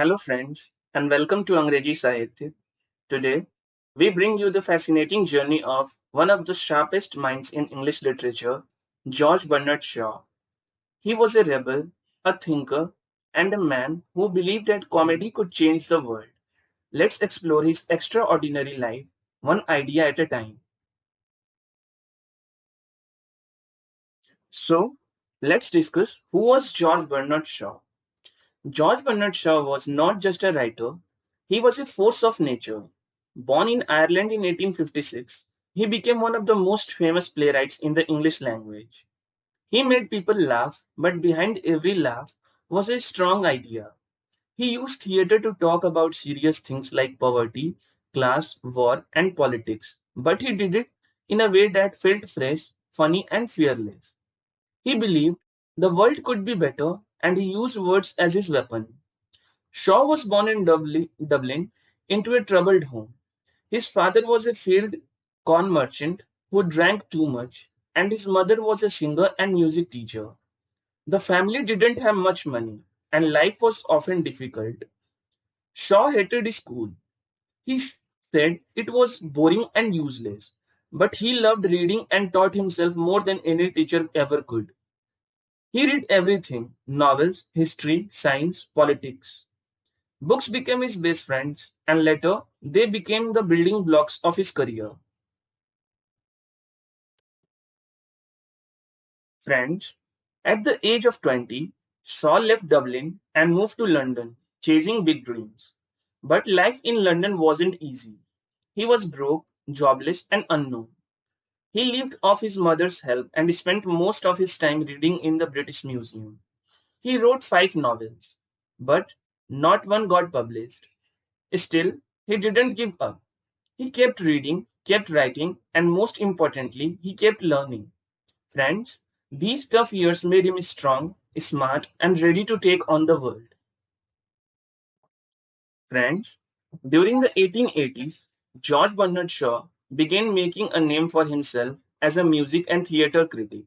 Hello, friends, and welcome to Angareji Sahitya. Today, we bring you the fascinating journey of one of the sharpest minds in English literature, George Bernard Shaw. He was a rebel, a thinker, and a man who believed that comedy could change the world. Let's explore his extraordinary life, one idea at a time. So, let's discuss who was George Bernard Shaw. George Bernard Shaw was not just a writer, he was a force of nature. Born in Ireland in 1856, he became one of the most famous playwrights in the English language. He made people laugh, but behind every laugh was a strong idea. He used theater to talk about serious things like poverty, class, war, and politics, but he did it in a way that felt fresh, funny, and fearless. He believed the world could be better, and he used words as his weapon. Shaw was born in Dublin into a troubled home. His father was a failed corn merchant who drank too much, and his mother was a singer and music teacher. The family didn't have much money, and life was often difficult. Shaw hated school. He said it was boring and useless, but he loved reading and taught himself more than any teacher ever could. He read everything: novels, history, science, politics. Books became his best friends, and later they became the building blocks of his career. Friends, at the age of 20, Shaw left Dublin and moved to London, chasing big dreams. But life in London wasn't easy. He was broke, jobless, and unknown. He lived off his mother's help and spent most of his time reading in the British Museum. He wrote five novels, but not one got published. Still, he didn't give up. He kept reading, kept writing, and most importantly, he kept learning. Friends, these tough years made him strong, smart, and ready to take on the world. Friends, during the 1880s, George Bernard Shaw began making a name for himself as a music and theatre critic,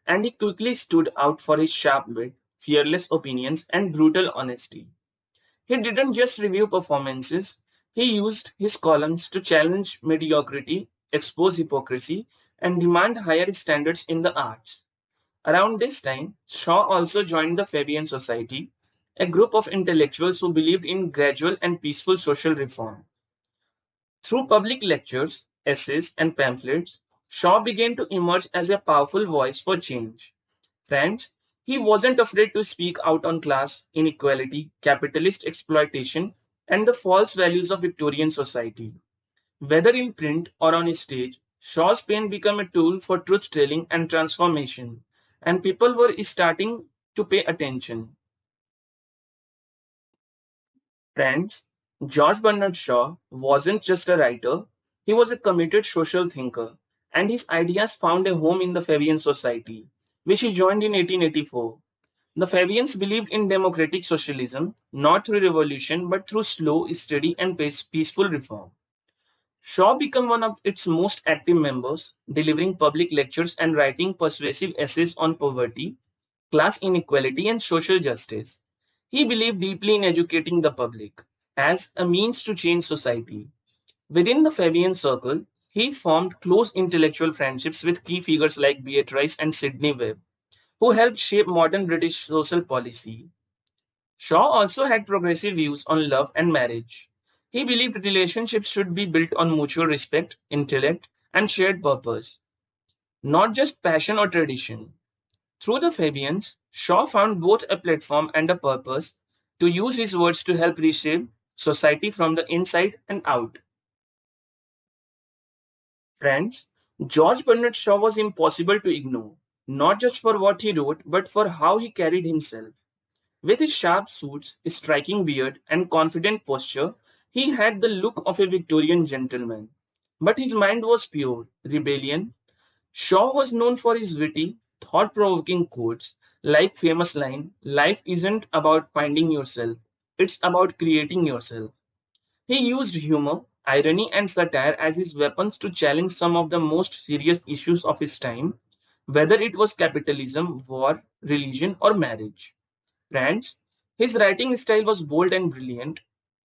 and he quickly stood out for his sharp wit, fearless opinions, and brutal honesty. He didn't just review performances, he used his columns to challenge mediocrity, expose hypocrisy, and demand higher standards in the arts. Around this time, Shaw also joined the Fabian Society, a group of intellectuals who believed in gradual and peaceful social reform. Through public lectures, essays, and pamphlets, Shaw began to emerge as a powerful voice for change. Friends, he wasn't afraid to speak out on class inequality, capitalist exploitation, and the false values of Victorian society. Whether in print or on stage, Shaw's pen became a tool for truth telling and transformation, and people were starting to pay attention. Friends, George Bernard Shaw wasn't just a writer, he was a committed social thinker, and his ideas found a home in the Fabian Society, which he joined in 1884. The Fabians believed in democratic socialism, not through revolution but through slow, steady, and peaceful reform. Shaw became one of its most active members, delivering public lectures and writing persuasive essays on poverty, class inequality, and social justice. He believed deeply in educating the public as a means to change society. Within the Fabian circle, he formed close intellectual friendships with key figures like Beatrice and Sidney Webb, who helped shape modern British social policy. Shaw also had progressive views on love and marriage. He believed relationships should be built on mutual respect, intellect, and shared purpose, not just passion or tradition. Through the Fabians, Shaw found both a platform and a purpose to use his words to help reshape society from the inside and out. Friends, George Bernard Shaw was impossible to ignore, not just for what he wrote, but for how he carried himself. With his sharp suits, striking beard, and confident posture, he had the look of a Victorian gentleman. But his mind was pure, rebellion. Shaw was known for his witty, thought provoking quotes, like famous line, "Life isn't about finding yourself, it's about creating yourself." He used humor, irony, and satire as his weapons to challenge some of the most serious issues of his time, whether it was capitalism, war, religion, or marriage. Friends, His writing style was bold and brilliant,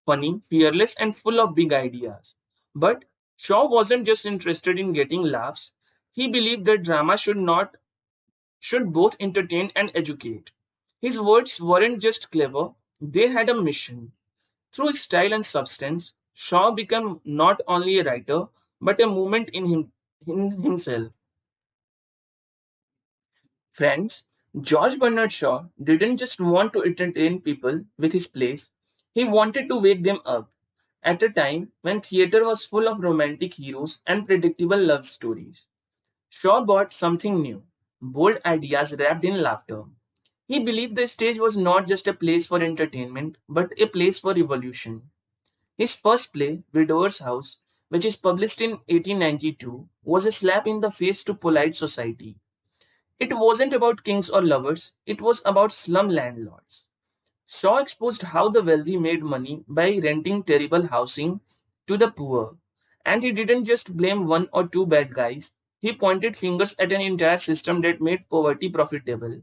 funny, fearless, and full of big ideas. But Shaw wasn't just interested in getting laughs. He believed that drama should both entertain and educate. His words weren't just clever, they had a mission. Through style and substance, Shaw became not only a writer, but a movement in himself. Friends, George Bernard Shaw didn't just want to entertain people with his plays, he wanted to wake them up. At a time when theatre was full of romantic heroes and predictable love stories, Shaw brought something new, bold ideas wrapped in laughter. He believed the stage was not just a place for entertainment, but a place for evolution. His first play, Widower's House, which is published in 1892, was a slap in the face to polite society. It wasn't about kings or lovers, it was about slum landlords. Shaw exposed how the wealthy made money by renting terrible housing to the poor. And he didn't just blame one or two bad guys, he pointed fingers at an entire system that made poverty profitable.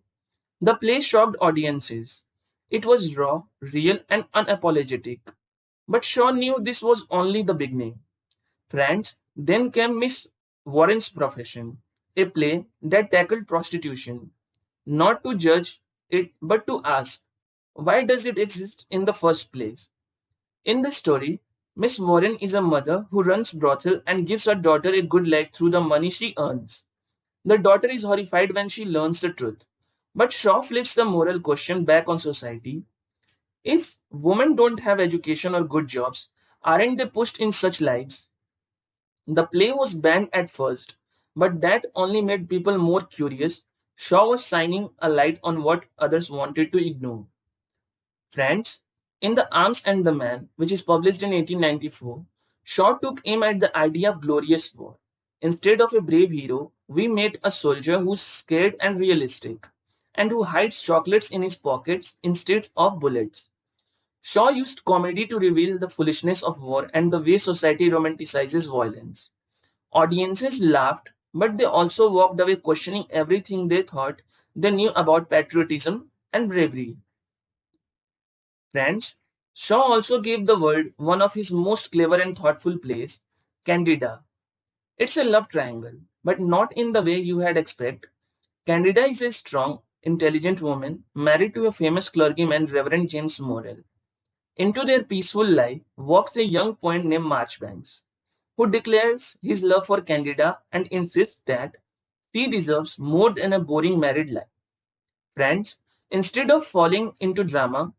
The play shocked audiences. It was raw, real, and unapologetic. But Shaw knew this was only the beginning. Friends, then came Miss Warren's Profession, a play that tackled prostitution, not to judge it, but to ask, why does it exist in the first place? In this story, Miss Warren is a mother who runs brothel and gives her daughter a good life through the money she earns. The daughter is horrified when she learns the truth. But Shaw flips the moral question back on society. If women don't have education or good jobs, aren't they pushed in such lives? The play was banned at first, but that only made people more curious. Shaw was shining a light on what others wanted to ignore. Friends, in The Arms and the Man, which is published in 1894, Shaw took aim at the idea of glorious war. Instead of a brave hero, we met a soldier who's scared and realistic, and who hides chocolates in his pockets instead of bullets. Shaw used comedy to reveal the foolishness of war and the way society romanticizes violence. Audiences laughed, but they also walked away questioning everything they thought they knew about patriotism and bravery. Friends, Shaw also gave the world one of his most clever and thoughtful plays, Candida. It's a love triangle, but not in the way you had expect. Candida is a strong, intelligent woman married to a famous clergyman, Reverend James Morrell. Into their peaceful life walks a young poet named Marchbanks, who declares his love for Candida and insists that she deserves more than a boring married life. Friends, instead of falling into drama,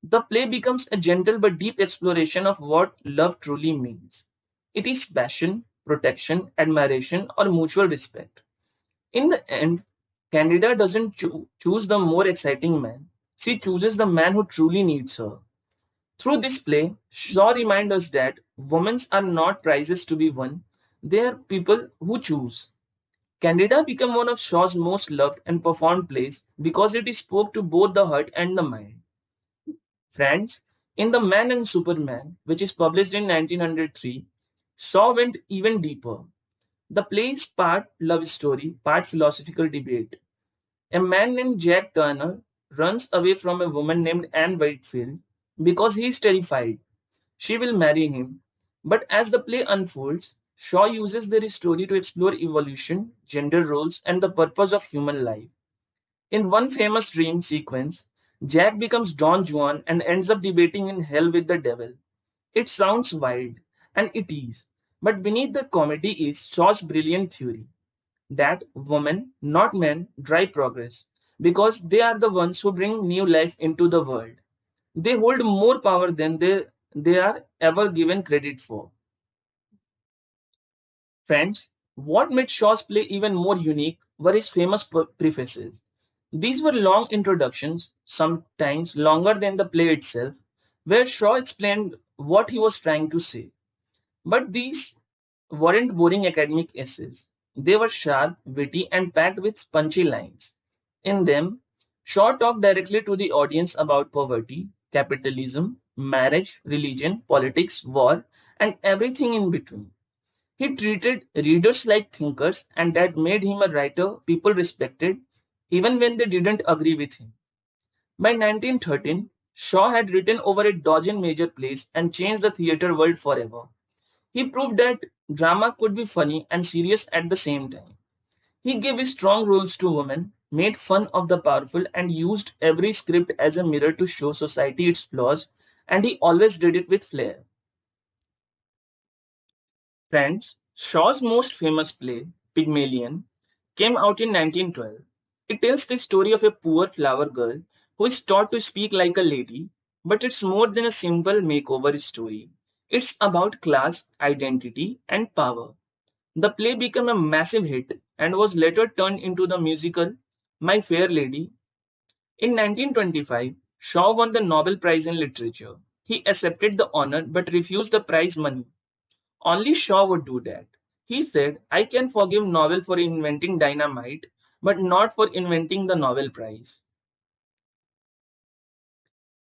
the play becomes a gentle but deep exploration of what love truly means. It is passion, protection, admiration, or mutual respect. In the end, Candida doesn't choose the more exciting man, she chooses the man who truly needs her. Through this play, Shaw reminds us that women are not prizes to be won, they are people who choose. Candida became one of Shaw's most loved and performed plays because it spoke to both the heart and the mind. Friends, in The Man and Superman, which is published in 1903, Shaw went even deeper. The play is part love story, part philosophical debate. A man named Jack Turner runs away from a woman named Anne Whitefield because he is terrified she will marry him. But as the play unfolds, Shaw uses their story to explore evolution, gender roles, and the purpose of human life. In one famous dream sequence, Jack becomes Don Juan and ends up debating in hell with the devil. It sounds wild, and it is. But beneath the comedy is Shaw's brilliant theory that women, not men, drive progress because they are the ones who bring new life into the world. They hold more power than they are ever given credit for. Friends, what made Shaw's play even more unique were his famous prefaces. These were long introductions, sometimes longer than the play itself, where Shaw explained what he was trying to say. But these weren't boring academic essays. They were sharp, witty, and packed with punchy lines. In them, Shaw talked directly to the audience about poverty, capitalism, marriage, religion, politics, war, and everything in between. He treated readers like thinkers, and that made him a writer people respected, even when they didn't agree with him. By 1913, Shaw had written over a dozen major plays and changed the theatre world forever. He proved that drama could be funny and serious at the same time. He gave strong roles to women, made fun of the powerful, and used every script as a mirror to show society its flaws, and he always did it with flair. Friends, Shaw's most famous play, Pygmalion, came out in 1912. It tells the story of a poor flower girl who is taught to speak like a lady, but it's more than a simple makeover story. It's about class, identity, and power. The play became a massive hit and was later turned into the musical My Fair Lady. In 1925, Shaw won the Nobel Prize in Literature. He accepted the honor but refused the prize money. Only Shaw would do that. He said, I can forgive Nobel for inventing dynamite, but not for inventing the Nobel Prize.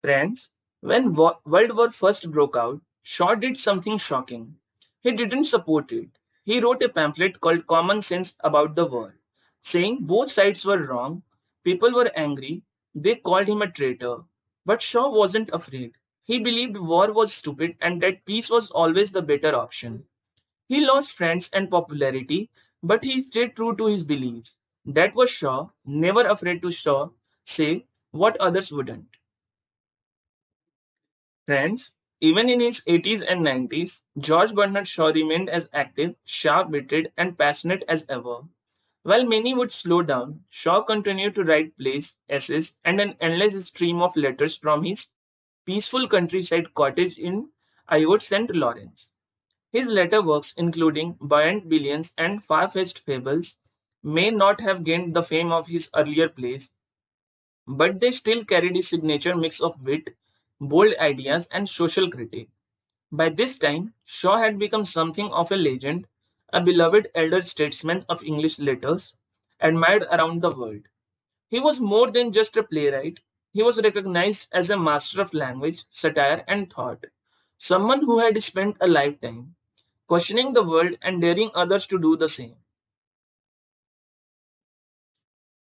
Friends, when World War First broke out, Shaw did something shocking. He didn't support it. He wrote a pamphlet called Common Sense about the war, saying both sides were wrong, people were angry, they called him a traitor. But Shaw wasn't afraid. He believed war was stupid and that peace was always the better option. He lost friends and popularity, but he stayed true to his beliefs. That was Shaw, never afraid to say what others wouldn't. Friends, even in his 80s and 90s, George Bernard Shaw remained as active, sharp-witted, and passionate as ever. While many would slow down, Shaw continued to write plays, essays, and an endless stream of letters from his peaceful countryside cottage in Iowa St. Lawrence. His later works, including Buoyant Billions and Far-Fetched Fables, may not have gained the fame of his earlier plays, but they still carried his signature mix of wit, bold ideas, and social critique. By this time, Shaw had become something of a legend, a beloved elder statesman of English letters, admired around the world. He was more than just a playwright, he was recognized as a master of language, satire, and thought, someone who had spent a lifetime questioning the world and daring others to do the same.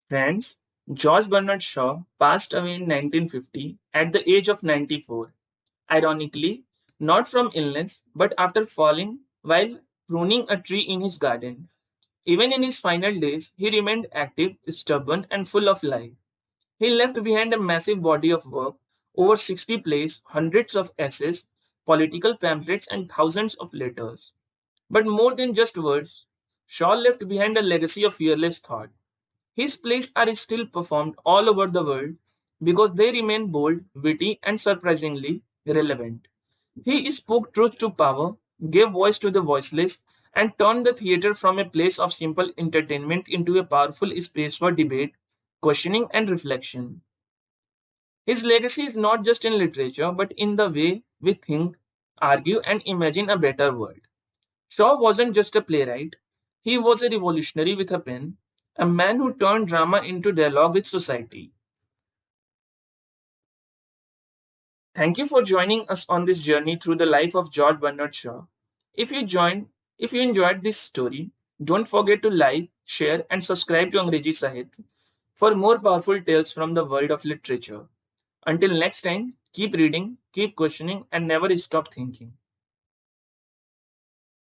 Friends, George Bernard Shaw passed away in 1950 at the age of 94. Ironically, not from illness, but after falling while pruning a tree in his garden. Even in his final days, he remained active, stubborn, and full of life. He left behind a massive body of work, over 60 plays, hundreds of essays, political pamphlets, and thousands of letters. But more than just words, Shaw left behind a legacy of fearless thought. His plays are still performed all over the world because they remain bold, witty, and surprisingly relevant. He spoke truth to power, gave voice to the voiceless, and turned the theatre from a place of simple entertainment into a powerful space for debate, questioning, and reflection. His legacy is not just in literature, but in the way we think, argue, and imagine a better world. Shaw wasn't just a playwright, he was a revolutionary with a pen, a man who turned drama into dialogue with society. Thank you for joining us on this journey through the life of George Bernard Shaw. If you joined, if you enjoyed this story, don't forget to like, share, and subscribe to Angareji Sahitya for more powerful tales from the world of literature. Until next time, keep reading, keep questioning, and never stop thinking.